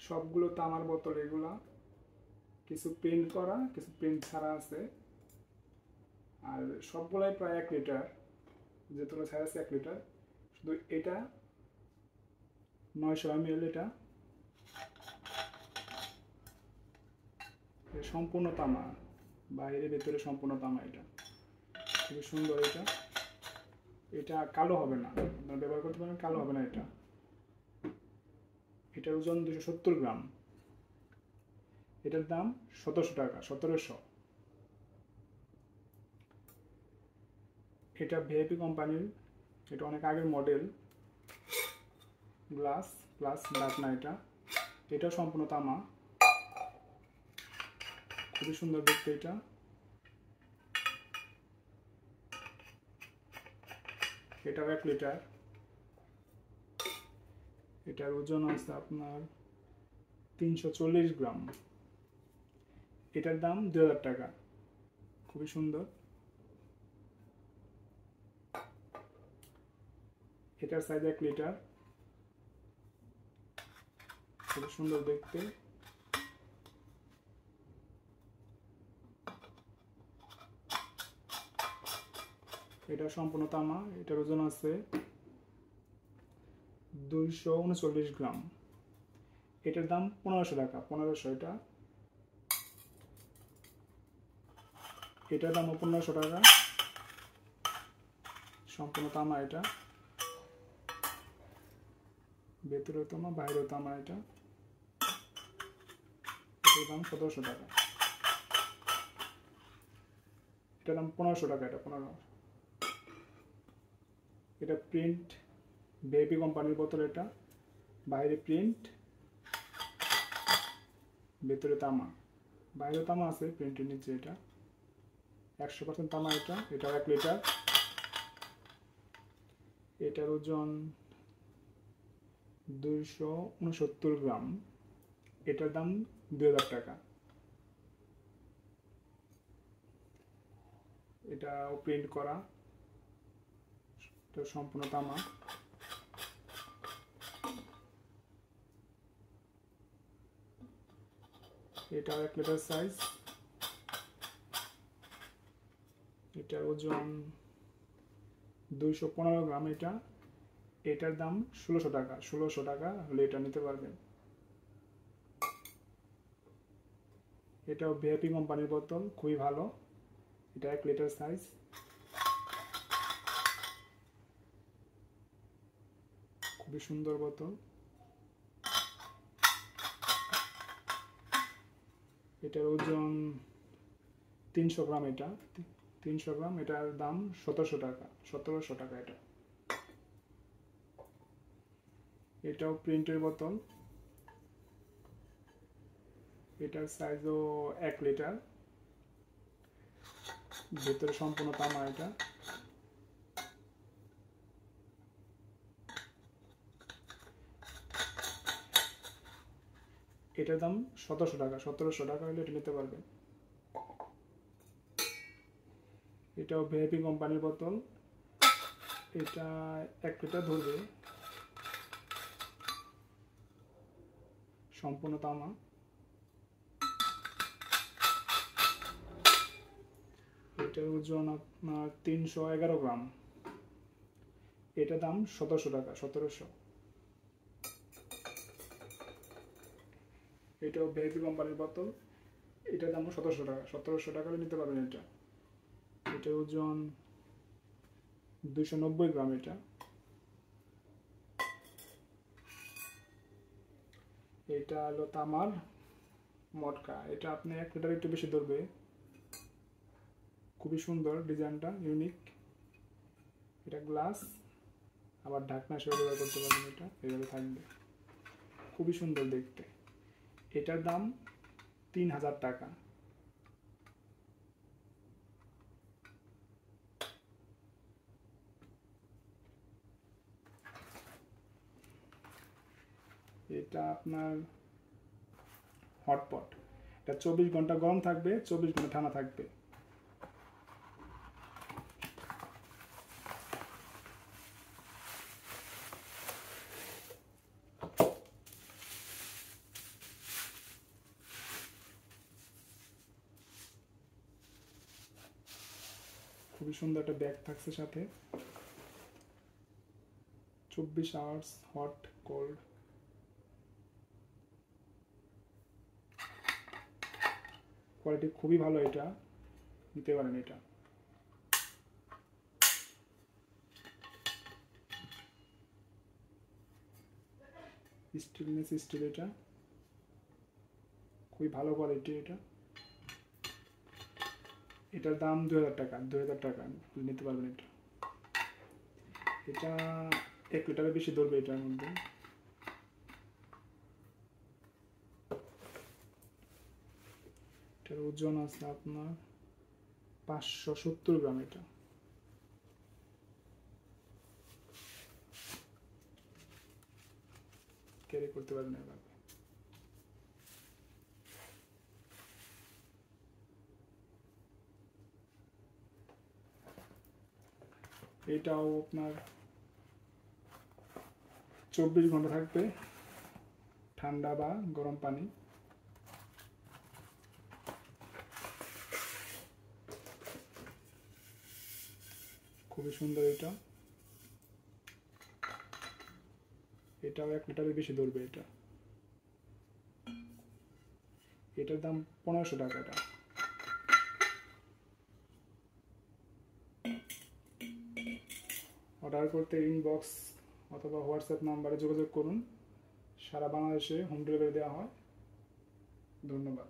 সবগুলো তামার বোতল এগুলা, কিছু প্রিন্ট করা কিছু প্রিন্ট ছাড়া আছে, আর সবগুলাই প্রায় 1 লিটার, যেগুলো ছাড়া আছে 1 লিটার। শুধু এটা 900 ml, এটা সম্পূর্ণ তামা, বাইরে ভেতরে সম্পূর্ণ তামা। এটা খুবই সুন্দর। এটা এটা কালো হবে না, আপনারা ব্যবহার করতে পারেন, কালো হবে না। এটার ওজন 270 গ্রাম। এটার দাম 1700 টাকা, 1700। এটা ভিআইপি কোম্পানির, এটা অনেক আগের মডেল, গ্লাস প্লাস ঢাকনা। এটা সম্পূর্ণ তামা, খুবই সুন্দর দেখতে। এটাও 1 লিটার। এটার ওজন আছে আপনার 340 গ্রাম। এটার দাম 2000 টাকা, খুবই সুন্দর। এটার সাইজ 1 লিটার, খুবই সুন্দর দেখতে। এটা সম্পূর্ণ তামা। এটার ওজন আছে 239 গ্রাম। এটার দাম 1500 টাকা, 1500। এটার দাম 1500 টাকা, সম্পূর্ণ তামা। এটা ভেতরেও তামা, বাইরেও তামা। এটার দাম 1700 টাকা। এটার দাম 1500 টাকা। এটা 1500। এটা প্রিন্ট, বেবি কোম্পানির বোতল। এটা বাইরে প্রিন্ট, ভেতরে তামা। বাইরে তামা আছে প্রিন্টের নিচে। এটা 100% তামা। এটাও 1 লিটার। এটার ওজন 269 গ্রাম। এটার দাম 2000 টাকা। এটাও প্রিন্ট করা, এটা সম্পূর্ণ তামা। এটাও 1 লিটার সাইজ। এটার ওজন 215 গ্রাম। এটার দাম 1600 টাকা, 1600 টাকা হলে এটা নিতে পারবেন। এটাও ভিআইপি কোম্পানির বোতল, খুবই ভালো। এটা 1 লিটার সাইজ। খুবই সুন্দর বোতল। এটার ওজন 300 গ্রাম। 300 গ্রাম। এটার দাম 1700 টাকা, 1700 টাকা। এটাও প্রিন্টের বোতল। এটার সাইজও 1 লিটার, ভেতরে সম্পূর্ণ তামা। এটার দাম 1700 টাকা, 1700 টাকা হলে এটা নিতে পারবেন। এটাও ভিআইপি কোম্পানির বোতল। এটা 1 লিটার ধরবে, সম্পূর্ণ তামা। এটার ওজন আপনার 311 গ্রাম। এটার দাম 1700 টাকা, 1700। এটাও ভিআইপি কোম্পানির বোতল। এটার দাম 1700 টাকা, 1700 টাকা হলে নিতে পারবেন। এটার ওজন 290 গ্রাম। এটা হলো তামার মটকা। এটা আপনি 1 লিটার একটু বেশি ধরবে। খুবই সুন্দর ডিজাইনটা, ইউনিক। এটা গ্লাস, আবার ঢাকনা হিসেবে ব্যবহার করতে পারবেন। এটা এইভাবে থাকবে, খুবই সুন্দর দেখতে। এটার দাম 3000 টাকা। এটা আপনার হটপট। এটা 24 ঘন্টা গরম থাকবে, 24 ঘন্টা ঠান্ডা থাকবে। খুবই সুন্দর একটা ব্যাগ থাকছে সাথে, 24 আওয়ার্স হট কোল্ড। কোয়ালিটি খুবই ভালো, এটা নিতে পারেন। এটা স্টেনলেস স্টিল, এটা খুবই ভালো কোয়ালিটি। এটার দাম 2000 টাকা, 2000 টাকা নিতে পারবেন। এটা 1 লিটারের বেশি ধরবে এটার মধ্যে। এটার ওজন আছে আপনার 570 গ্রাম। এটা ক্যারি করতে পারবেন এভাবে। এটাও আপনার 24 ঘন্টা থাকবে, ঠান্ডা বা গরম পানি। খুবই সুন্দর। এটাও 1 লিটারের বেশি ধরবে। এটার দাম 1500 টাকা। এটা অর্ডার করতে ইনবক্স অথবা হোয়াটসঅ্যাপ নাম্বারে যোগাযোগ করুন। সারা বাংলাদেশে হোম ডেলিভারি দেওয়া হয়। ধন্যবাদ।